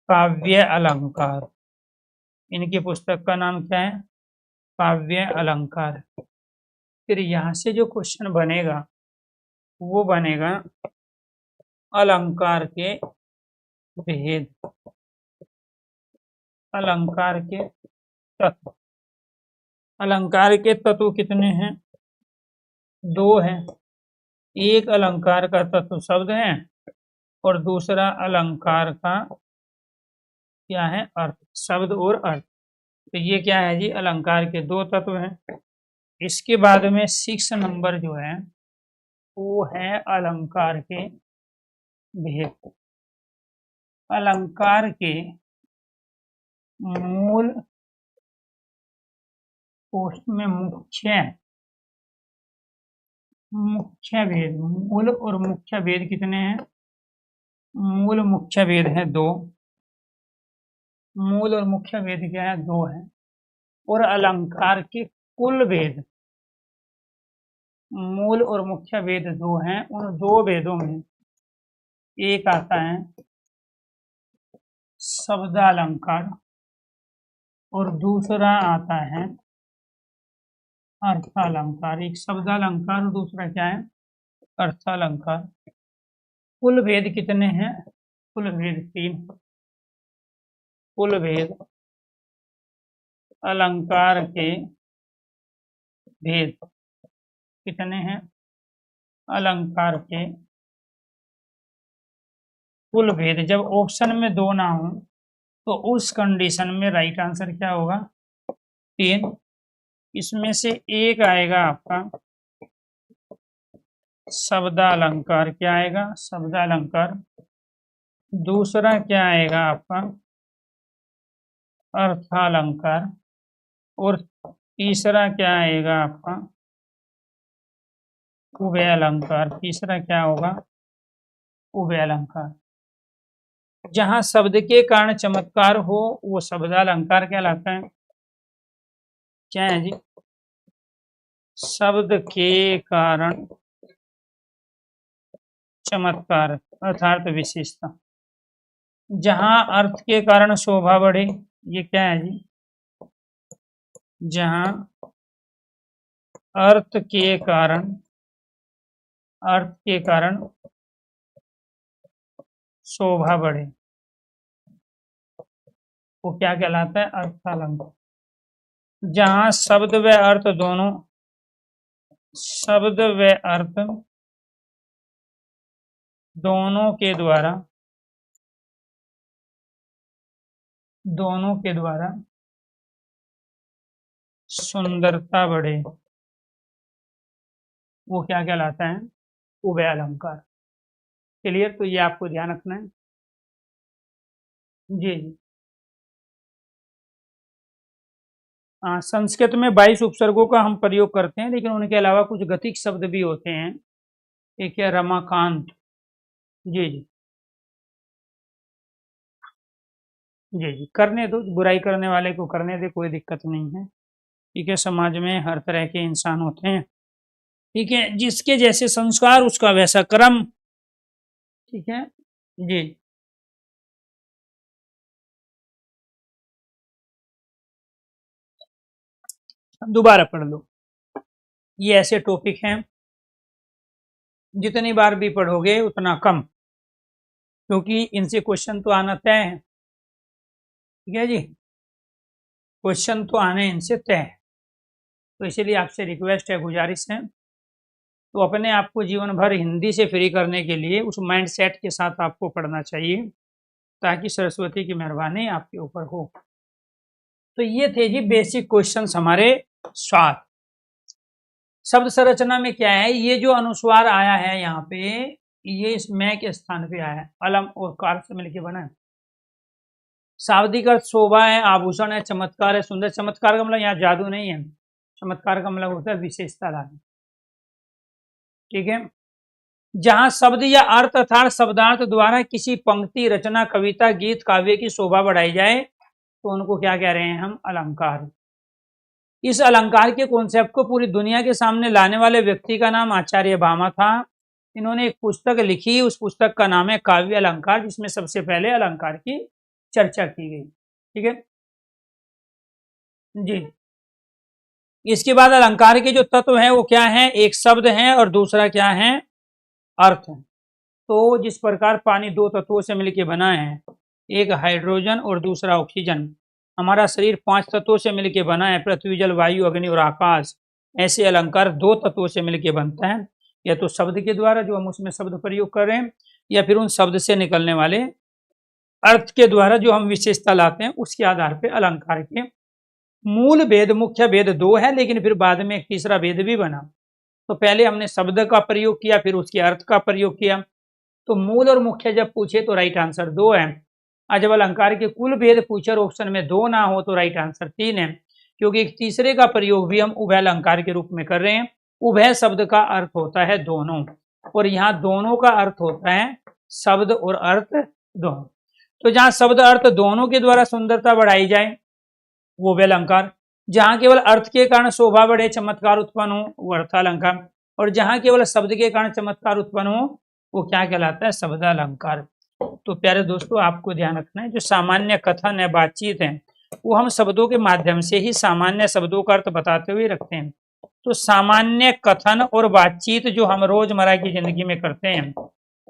काव्य अलंकार। इनकी पुस्तक का नाम क्या है, काव्य अलंकार। फिर यहाँ से जो क्वेश्चन बनेगा वो बनेगा अलंकार के भेद, अलंकार के तत्व। अलंकार के तत्व कितने हैं, 2 हैं। एक अलंकार का तत्व शब्द है और दूसरा अलंकार का क्या है, अर्थ, शब्द और अर्थ। तो ये क्या है जी, अलंकार के 2 तत्व हैं। इसके बाद में 6 नंबर जो है वो है अलंकार के भेद। अलंकार के मूल कोष्ठ में मुख्य भेद, मूल और मुख्य भेद कितने हैं, मूल मुख्य भेद है 2। मूल और मुख्य भेद क्या है, 2 है। और अलंकार के कुल भेद, मूल और मुख्य भेद 2 हैं। उन 2 भेदों में एक आता है शब्दालंकार और दूसरा आता है अर्थालंकार। एक शब्दालंकार और दूसरा क्या है, अर्थालंकार। कुल भेद कितने हैं, कुल भेद 3। कुल भेद अलंकार के भेद कितने हैं, अलंकार के कुल भेद। जब ऑप्शन में 2 ना हो तो उस कंडीशन में राइट आंसर क्या होगा, 3। इसमें से एक आएगा आपका शब्दालंकार क्या आएगा, शब्दालंकार। दूसरा क्या आएगा आपका, अर्थालंकार। और तीसरा क्या आएगा आपका, उभयालंकार। तीसरा क्या होगा, उभयालंकार। जहां शब्द के कारण चमत्कार हो वो शब्दालंकार कहलाता है। क्या है जी, शब्द के कारण चमत्कार अर्थात विशेषता। जहां अर्थ के कारण शोभा बढ़े, ये क्या है जी, जहां अर्थ के कारण शोभा बढ़े वो क्या कहलाता है, अर्थालंकार। जहां शब्द व अर्थ दोनों के द्वारा सुंदरता बढ़े वो क्या कहलाता है, उभयालंकार। क्लियर, तो ये आपको ध्यान रखना है। जी जी। संस्कृत में 22 उपसर्गों का हम प्रयोग करते हैं, लेकिन उनके अलावा कुछ गतिक शब्द भी होते हैं। एक है रमाकांत। जी जी जी जी, करने दो, बुराई करने वाले को करने दे, कोई दिक्कत नहीं है। ठीक है, समाज में हर तरह के इंसान होते हैं। ठीक है, जिसके जैसे संस्कार उसका वैसा कर्म। ठीक है जी। दोबारा पढ़ लो, ये ऐसे टॉपिक हैं जितनी बार भी पढ़ोगे उतना कम, क्योंकि इनसे क्वेश्चन तो आना तय है। ठीक है जी, क्वेश्चन तो आने इनसे तय है। तो इसीलिए आपसे रिक्वेस्ट है, गुजारिश है, तो अपने आप को जीवन भर हिंदी से फ्री करने के लिए उस माइंड सेट के साथ आपको पढ़ना चाहिए, ताकि सरस्वती की मेहरबानी आपके ऊपर हो। तो ये थे जी बेसिक क्वेश्चंस हमारे 7। शब्द संरचना में क्या है, ये जो अनुस्वार आया है यहाँ पे, ये इस मैं के स्थान पे आया है, अलम और कार से मिलकर बना है। शाब्दिक अर्थ शोभा है, आभूषण है, चमत्कार है, सुंदर। चमत्कार का मतलब यहाँ जादू नहीं है, चमत्कार का मतलब होता है विशेषता लाना। ठीक है, जहां शब्द या अर्थ अर्थात शब्दार्थ द्वारा किसी पंक्ति, रचना, कविता, गीत, काव्य की शोभा बढ़ाई जाए तो उनको क्या कह रहे हैं हम, अलंकार। इस अलंकार के कॉन्सेप्ट को पूरी दुनिया के सामने लाने वाले व्यक्ति का नाम आचार्य भामा था। इन्होंने एक पुस्तक लिखी, उस पुस्तक का नाम है काव्य अलंकार, जिसमें सबसे पहले अलंकार की चर्चा की गई। ठीक है जी। इसके बाद अलंकार के जो तत्व हैं वो क्या है, एक शब्द है और दूसरा क्या है, अर्थ है। तो जिस प्रकार पानी 2 तत्वों से मिलकर बना है, एक हाइड्रोजन और दूसरा ऑक्सीजन। हमारा शरीर 5 तत्वों से मिलकर बना है, पृथ्वी, जल, वायु, अग्नि और आकाश। ऐसे अलंकार 2 तत्वों से मिलकर बनता है, या तो शब्द के द्वारा जो हम उसमें शब्द प्रयोग कर रहे हैं, या फिर उन शब्द से निकलने वाले अर्थ के द्वारा जो हम विशेषता लाते हैं, उसके आधार पर अलंकार के मूल भेद, मुख्य भेद 2 है, लेकिन फिर बाद में एक तीसरा भेद भी बना। तो पहले हमने शब्द का प्रयोग किया, फिर उसके अर्थ का प्रयोग किया। तो मूल और मुख्य जब पूछे तो राइट आंसर 2 है, और जब अलंकार के कुल भेद पूछे और ऑप्शन में 2 ना हो तो राइट आंसर 3 है, क्योंकि एक तीसरे का प्रयोग भी हम उभय अलंकार के रूप में कर रहे हैं। उभय शब्द का अर्थ होता है दोनों, और यहाँ दोनों का अर्थ होता है शब्द और अर्थ दोनों। तो जहाँ शब्द अर्थ दोनों के द्वारा सुंदरता बढ़ाई जाए वो उभय अलंकार, जहाँ केवल अर्थ के कारण शोभा बढ़े, चमत्कार उत्पन्न हो, वो अर्थालंकार, और जहाँ केवल शब्द के कारण चमत्कार उत्पन्न हो वो क्या कहलाता है, शब्दालंकार। तो प्यारे दोस्तों, आपको ध्यान रखना है, जो सामान्य कथन है, बातचीत है, वो हम शब्दों के माध्यम से ही सामान्य शब्दों का अर्थ बताते हुए रखते हैं। तो सामान्य कथन और बातचीत जो हम रोजमर्रा की जिंदगी में करते हैं,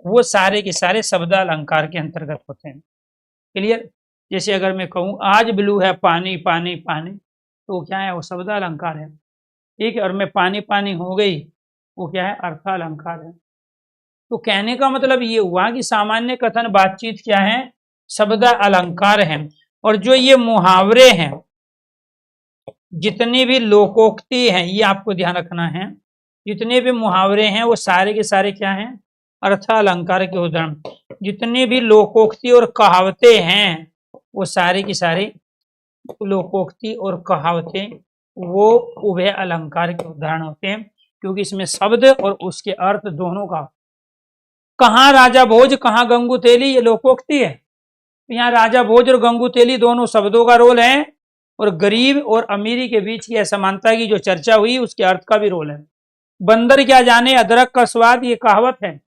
वो सारे के सारे शब्दालंकार के अंतर्गत होते हैं। क्लियर? जैसे अगर मैं कहूँ आज ब्लू है पानी पानी पानी, तो क्या है, वो शब्दालंकार है। ठीक है, और मैं पानी पानी हो गई, वो क्या है, अर्थालंकार है। तो कहने का मतलब ये हुआ कि सामान्य कथन बातचीत क्या है, शब्द अलंकार है। और जो ये मुहावरे हैं, जितनी भी लोकोक्ति हैं, ये आपको ध्यान रखना है, जितने भी मुहावरे हैं वो सारे के सारे क्या हैं? अर्थ अलंकार के उदाहरण। जितने भी लोकोक्ति और कहावतें हैं वो सारे की सारे लोकोक्ति और कहावतें वो उभय अलंकार के उदाहरण होते हैं, क्योंकि इसमें शब्द और उसके अर्थ दोनों का। कहाँ राजा भोज कहाँ गंगू तेली, ये लोकोक्ति है। यहाँ राजा भोज और गंगू तेली दोनों शब्दों का रोल है, और गरीब और अमीरी के बीच की असमानता की जो चर्चा हुई उसके अर्थ का भी रोल है। बंदर क्या जाने अदरक का स्वाद, ये कहावत है।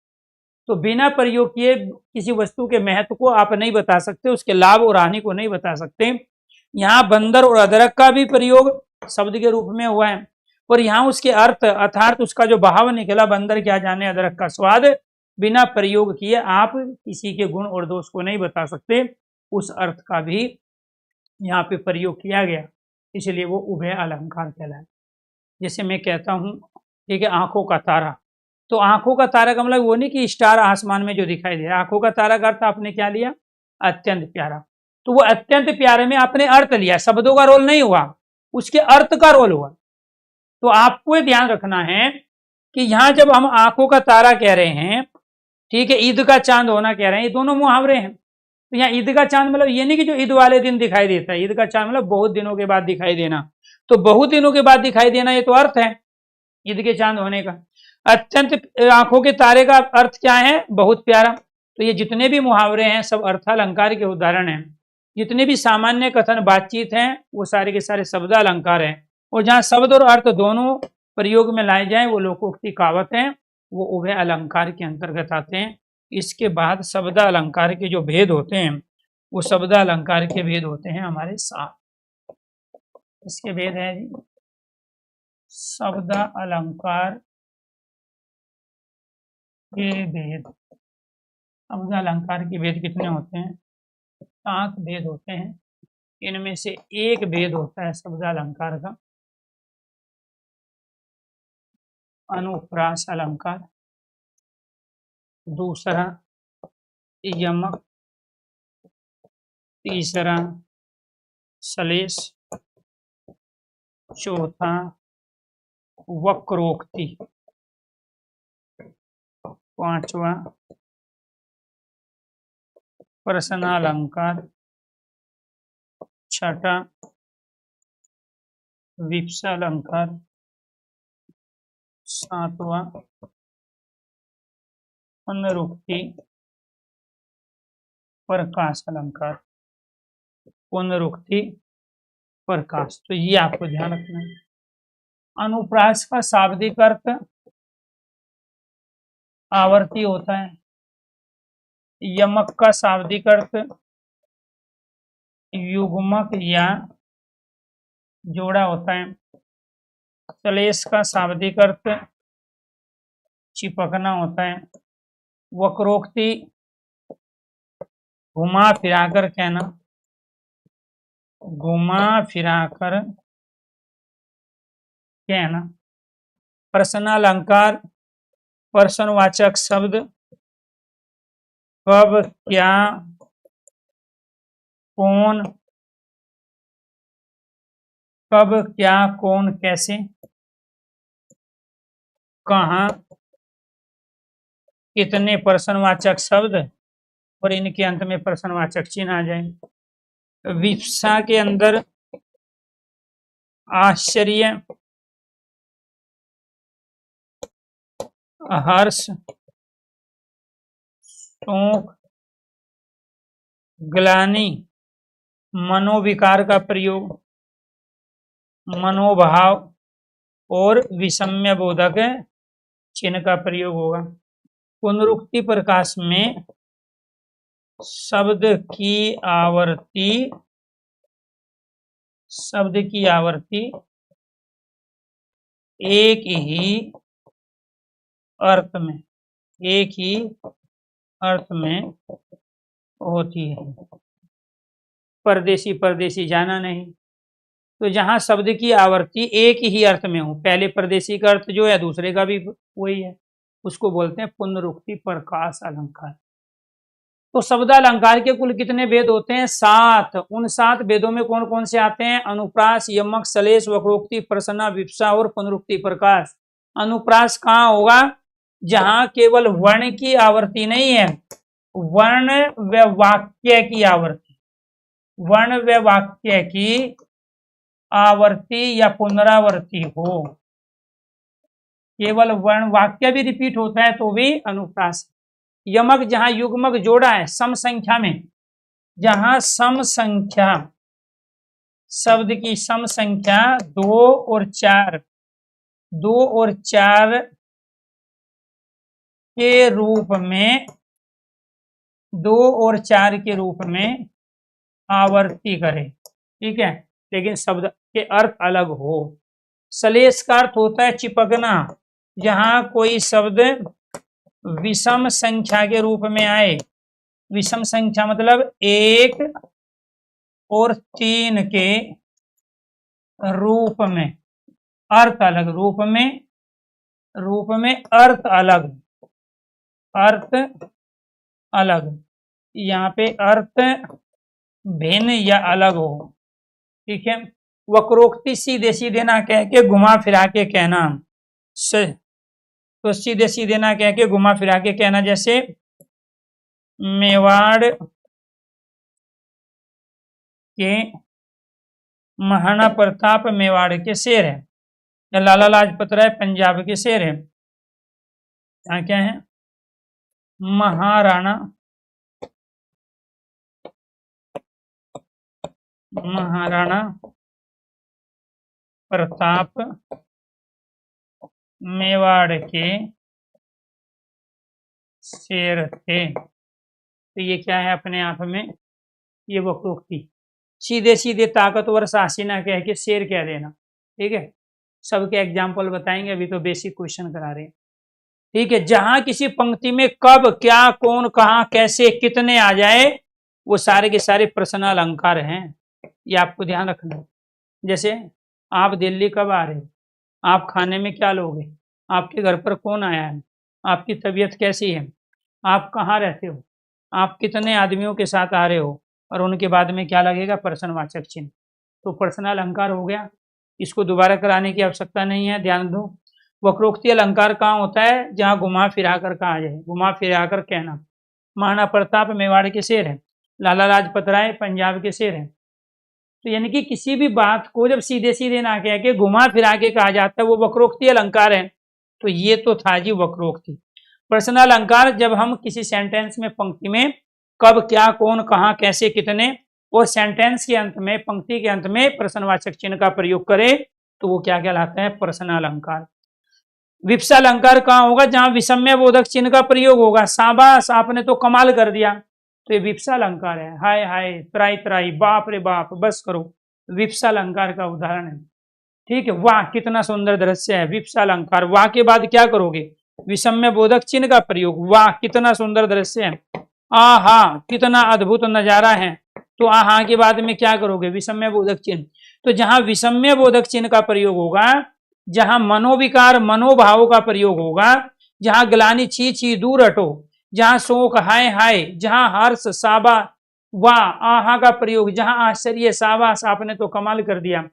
तो बिना प्रयोग किए किसी वस्तु के महत्व को आप नहीं बता सकते, उसके लाभ और हानि को नहीं बता सकते। यहाँ बंदर और अदरक का भी प्रयोग शब्द के रूप में हुआ है, और यहाँ उसके अर्थ अर्थात उसका जो भाव निकला, बंदर क्या जाने अदरक का स्वाद, बिना प्रयोग किए आप किसी के गुण और दोष को नहीं बता सकते, उस अर्थ का भी यहाँ पे प्रयोग किया गया, इसलिए वो उभय अलंकार कहलाए। जैसे मैं कहता हूँ, ठीक है, आंखों का तारा, तो आंखों का तारा का मतलब वो नहीं कि स्टार आसमान में जो दिखाई दे रहा है। आंखों का तारा का अर्थ आपने क्या लिया? अत्यंत प्यारा। तो वो अत्यंत प्यारे में आपने अर्थ लिया, शब्दों का रोल नहीं हुआ, उसके अर्थ का रोल हुआ। तो आपको ध्यान रखना है कि यहाँ जब हम आंखों का तारा कह रहे हैं, ठीक है, ईद का चांद होना कह रहे हैं, ये दोनों मुहावरे हैं। तो यहाँ ईद का चांद मतलब ये नहीं कि जो ईद वाले दिन दिखाई देता है, ईद का चांद मतलब बहुत दिनों के बाद दिखाई देना। तो बहुत दिनों के बाद दिखाई देना, ये तो अर्थ है ईद के चांद होने का। अत्यंत आंखों के तारे का अर्थ क्या है? बहुत प्यारा। तो ये जितने भी मुहावरे हैं सब अर्थालंकार के उदाहरण हैं। जितने भी सामान्य कथन बातचीत हैं वो सारे के सारे शब्दालंकार हैं, और जहाँ शब्द और अर्थ दोनों प्रयोग में लाए जाए वो लोकोक्ति कहावत हैं, वो उभय अलंकार के अंतर्गत आते हैं। इसके बाद शब्दालंकार के जो भेद होते हैं वो शब्दालंकार के भेद होते हैं हमारे 7। इसके भेद हैं जी, शब्दालंकार के भेद। शब्दालंकार के भेद कितने होते हैं? 7 भेद होते हैं। इनमें से एक भेद होता है शब्दालंकार का अनुप्रास अलंकार, दूसरा यमक, तीसरा सलेश, चौथा वक्रोक्ति, पांचवा प्रश्नालंकार, छठा विप्सालंकार, सातवां पुनरुक्ति प्रकाश अलंकार। पुनरुक्ति प्रकाश, तो ये आपको ध्यान रखना है। अनुप्रास का शाब्दिक अर्थ आवर्ती होता है। यमक का शाब्दिक अर्थ युग्मक या जोड़ा होता है। सलेश का शाब्दिक अर्थ चिपकना होता है। वक्रोक्ति घुमा फिराकर कहना, घुमा फिराकर कहना। प्रश्नालंकार प्रश्नवाचक शब्द कब, क्या, कौन, कब, क्या, कौन, कैसे, कहाँ, कितने प्रश्नवाचक शब्द और इनके अंत में प्रश्नवाचक चिन्ह आ जाए। विप्सा के अंदर आश्चर्य, हर्ष, शोक, ग्लानि, मनोविकार का प्रयोग, मनोभाव और विषम्य बोधक चिन्ह का प्रयोग होगा। पुनरुक्ति प्रकाश में शब्द की आवर्ती एक ही अर्थ में होती है। परदेसी परदेसी जाना नहीं, तो जहां शब्द की आवर्ती एक ही अर्थ में हो, पहले परदेसी का अर्थ जो है दूसरे का भी वही है, उसको बोलते हैं पुनरुक्ति प्रकाश अलंकार। तो शब्दालंकार के कुल कितने भेद होते हैं? 7। उन 7 भेदों में कौन कौन से आते हैं? अनुप्रास, यमक, सलेश, वक्रोक्ति, प्रश्ना, विप्सा और पुनरुक्ति प्रकाश। अनुप्रास कहाँ होगा? जहां केवल वर्ण की आवर्ती नहीं है, वर्ण व वाक्य की आवर्ती, वर्ण व वाक्य की आवर्ती या पुनरावर्ती हो, केवल वर्ण वाक्य भी रिपीट होता है तो भी अनुप्रास। यमक जहां युग्मक जोड़ा है सम संख्या में, जहां सम संख्या, शब्द की सम संख्या 2 और 4, 2 और 4 के रूप में, 2 और 4 के रूप में आवर्ती करे, ठीक है, लेकिन शब्द के अर्थ अलग हो। सलेश का अर्थ होता है चिपकना, जहां कोई शब्द विषम संख्या के रूप में आए, विषम संख्या मतलब 1 और 3 के रूप में, अर्थ अलग, रूप में अर्थ अलग, अर्थ अलग, यहाँ पे अर्थ भिन्न या अलग हो, ठीक है। वक्रोक्ति सीधे सीधे ना कह के घुमा फिरा के कहना, तो सीधे सीधे ना कह के घुमा फिरा के कहना, जैसे मेवाड़ के महाराणा प्रताप मेवाड़ के शेर है, या लाला लाजपत राय पंजाब के शेर है। यहाँ क्या है? महाराणा प्रताप मेवाड़ के शेर थे। तो ये क्या है अपने आप में? ये वक्रोक्ति, सीधे सीधे ताकतवर साहसी ना कह के शेर कह देना, ठीक है। सबके एग्जाम्पल बताएंगे, अभी तो बेसिक क्वेश्चन करा रहे हैं, ठीक है। जहां किसी पंक्ति में कब, क्या, कौन, कहां, कैसे, कितने आ जाए, वो सारे के सारे प्रश्न अलंकार हैं, ये आपको ध्यान रखना है। जैसे आप दिल्ली कब आ रहे हो, आप खाने में क्या लोगे, आपके घर पर कौन आया है, आपकी तबीयत कैसी है, आप कहाँ रहते हो, आप कितने आदमियों के साथ आ रहे हो, और उनके बाद में क्या लगेगा? प्रश्नवाचक चिन्ह। तो प्रश्न अलंकार हो गया, इसको दोबारा कराने की आवश्यकता नहीं है, ध्यान दो। वक्रोक्ति अलंकार कहाँ होता है? जहां घुमा फिरा कर कहा जाए, घुमा फिरा कर कहना। महाराणा प्रताप मेवाड़ के शेर है, लाला लाजपत राय पंजाब के शेर है। तो यानी कि किसी भी बात को जब सीधे सीधे ना कह के घुमा फिरा के कहा जाता है, वो वक्रोक्ति अलंकार है। तो ये तो था जी वक्रोक्ति। प्रश्न अलंकार जब हम किसी सेंटेंस में, पंक्ति में कब, क्या, कौन, कहां, कैसे, कितने, और सेंटेंस के अंत में, पंक्ति के अंत में प्रश्नवाचक चिन्ह का प्रयोग करें, तो वो क्या कहलाता है? प्रश्न अलंकार। विप्सा अलंकार कहाँ होगा? जहां विषम्य बोधक चिन्ह का प्रयोग होगा। शाबाश, आपने तो कमाल कर दिया, तो ये विप्सा अलंकार है। हाय हाय, त्राई त्राई, बाप रे बाप, बस करो, विप्सा अलंकार का उदाहरण है, ठीक है। वाह कितना सुंदर दृश्य है, विप्सा अलंकार। वाह के बाद क्या करोगे? विषम्य बोधक चिन्ह का प्रयोग। वाह कितना सुंदर दृश्य है, आहा कितना अद्भुत नजारा है, तो आहा के बाद में क्या करोगे? विषम्य बोधक चिन्ह। तो जहां विषम्य बोधक चिन्ह का प्रयोग होगा, जहां मनोविकार, मनोभाव का प्रयोग होगा, जहां ग्लानि छी छी दूर हटो, जहां शोक हाय हाय, जहां हर्ष साबा वाह आहा का प्रयोग, जहां आश्चर्य साबास आपने तो कमाल कर दिया,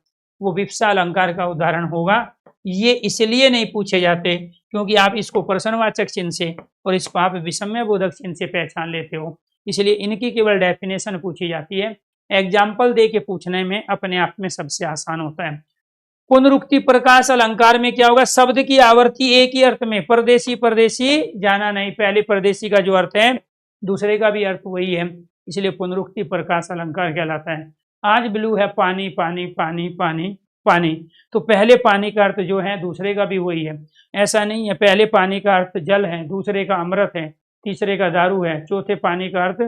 वो विप्सा अलंकार का उदाहरण होगा। ये इसलिए नहीं पूछे जाते क्योंकि आप इसको प्रश्नवाचक चिन्ह से और इसको आप विषम्य बोधक चिन्ह से पहचान लेते हो, इसलिए इनकी केवल डेफिनेशन पूछी जाती है। एग्जाम्पल दे के पूछने में अपने आप में सबसे आसान होता है। पुनरुक्ति प्रकाश अलंकार में क्या होगा? शब्द की आवर्ती एक ही अर्थ में, परदेसी परदेसी जाना नहीं, पहले परदेसी का जो अर्थ है दूसरे का भी अर्थ वही है, इसलिए पुनरुक्ति प्रकाश अलंकार कहलाता है। आज ब्लू है पानी पानी पानी पानी पानी, तो पहले पानी का अर्थ जो है दूसरे का भी वही है। ऐसा नहीं है पहले पानी का अर्थ जल है, दूसरे का अमृत है, तीसरे का दारू है, चौथे पानी का अर्थ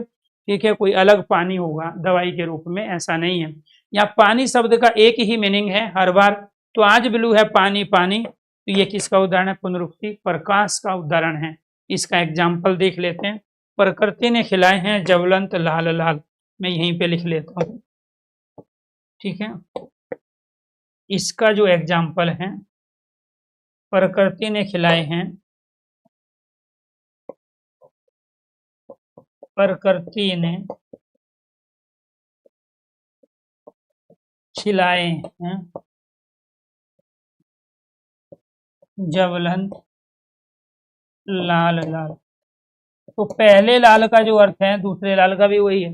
ठीक है कोई अलग पानी होगा दवाई के रूप में, ऐसा नहीं है। यहाँ पानी शब्द का एक ही मीनिंग है हर बार। तो आज ब्लू है पानी पानी, तो ये किसका उदाहरण है? पुनरुक्ति प्रकाश का उदाहरण है। इसका एग्जाम्पल देख लेते हैं। प्रकृति ने खिलाए हैं ज्वलंत लाल लाल, मैं यहीं पे लिख लेता हूँ, ठीक है। इसका जो एग्जाम्पल है, प्रकृति ने खिलाए हैं, प्रकृति ने खिलाए हैं ज्वलंत, लाल लाल। तो पहले लाल का जो अर्थ है दूसरे लाल का भी वही है।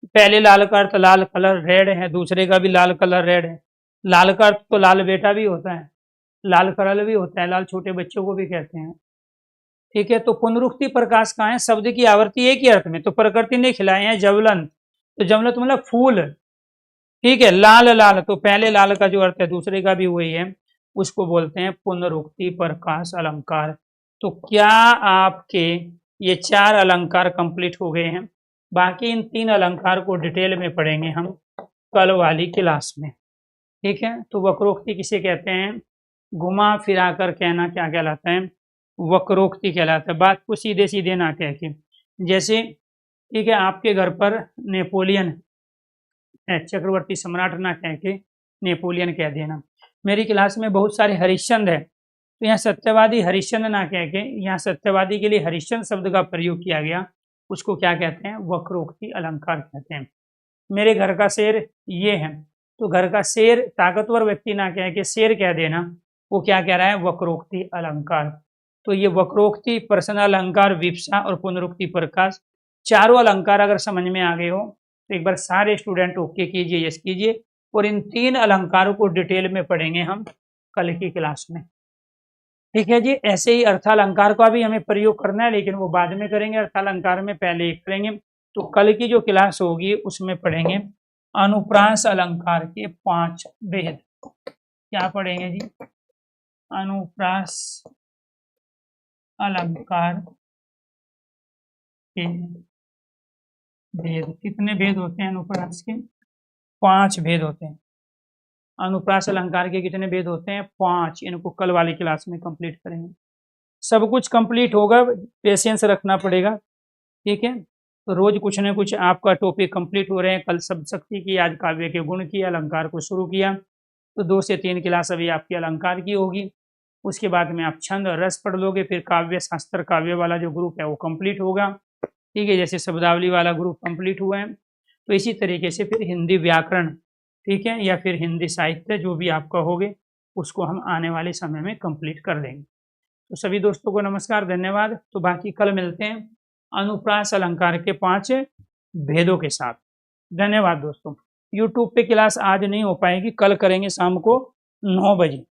पहले लाल का अर्थ लाल कलर रेड है, दूसरे का भी लाल कलर रेड है। लाल का अर्थ तो लाल बेटा भी होता है, लाल कलर भी होता है, लाल छोटे बच्चों को भी कहते हैं। ठीक है, तो पुनरुक्ति प्रकाश कहाँ है? शब्द की आवृत्ति एक ही अर्थ में। तो प्रकृति ने खिलाए हैं ज्वलंत, तो ज्वलंत मतलब फूल। ठीक है, लाल लाल, तो पहले लाल का जो अर्थ है दूसरे का भी वही है, उसको बोलते हैं पुनरुक्ति प्रकाश अलंकार। तो क्या आपके ये 4 अलंकार कंप्लीट हो गए हैं? बाकी इन 3 अलंकार को डिटेल में पढ़ेंगे हम कल वाली क्लास में। ठीक है, तो वक्रोक्ति किसे कहते हैं? घुमा फिरा कर कहना क्या कहलाता है? वक्रोक्ति कहलाता है। बात को सीधे सीधे ना कह के, जैसे ठीक है आपके घर पर नेपोलियन चक्रवर्ती सम्राट ना कह के नेपोलियन कह देना। मेरी क्लास में बहुत सारे हरिश्चंद्र है, तो यहाँ सत्यवादी हरिश्चंद्र ना कह के यहाँ सत्यवादी के लिए हरिश्चंद्र शब्द का प्रयोग किया गया, उसको क्या कहते हैं? वक्रोक्ति अलंकार कहते हैं। मेरे घर का शेर ये है, तो घर का शेर ताकतवर व्यक्ति ना कह के शेर कह देना, वो क्या कह रहा है? वक्रोक्ति अलंकार। तो ये वक्रोक्ति, प्रश्न अलंकार, विप्सा और पुनरुक्ति प्रकाश, चारों अलंकार अगर समझ में आ गए हो तो एक बार सारे स्टूडेंट ओके कीजिए, यस कीजिए। और इन 3 अलंकारों को डिटेल में पढ़ेंगे हम कल की क्लास में। ठीक है जी, ऐसे ही अर्थालंकार का भी हमें प्रयोग करना है, लेकिन वो बाद में करेंगे, अर्थालंकार में पहले ही करेंगे। तो कल की जो क्लास होगी उसमें पढ़ेंगे अनुप्रास अलंकार के 5 भेद। क्या पढ़ेंगे जी? अनुप्रास अलंकार के भेद। कितने भेद होते हैं अनुप्रास के? 5 भेद होते हैं। अनुप्रास अलंकार के कितने भेद होते हैं? 5। इनको कल वाली क्लास में कंप्लीट करेंगे। सब कुछ कंप्लीट होगा, पेशेंस रखना पड़ेगा। ठीक है, तो रोज कुछ न कुछ आपका टॉपिक कंप्लीट हो रहे हैं। कल शब्द शक्ति की, आज काव्य के गुण की, अलंकार को शुरू किया, तो 2 से 3 क्लास अभी आपकी अलंकार की होगी। उसके बाद में आप छंद और रस पढ़ लोगे, फिर काव्य शास्त्र काव्य वाला जो ग्रुप है वो कंप्लीट होगा। ठीक है, जैसे शब्दावली वाला ग्रुप कंप्लीट हुआ है, तो इसी तरीके से फिर हिंदी व्याकरण, ठीक है, या फिर हिंदी साहित्य जो भी आप कहोगे उसको हम आने वाले समय में कंप्लीट कर देंगे। तो सभी दोस्तों को नमस्कार, धन्यवाद। तो बाकी कल मिलते हैं अनुप्रास अलंकार के 5 भेदों के साथ। धन्यवाद दोस्तों। यूट्यूब पे क्लास आज नहीं हो पाएगी, कल करेंगे शाम को 9 बजे।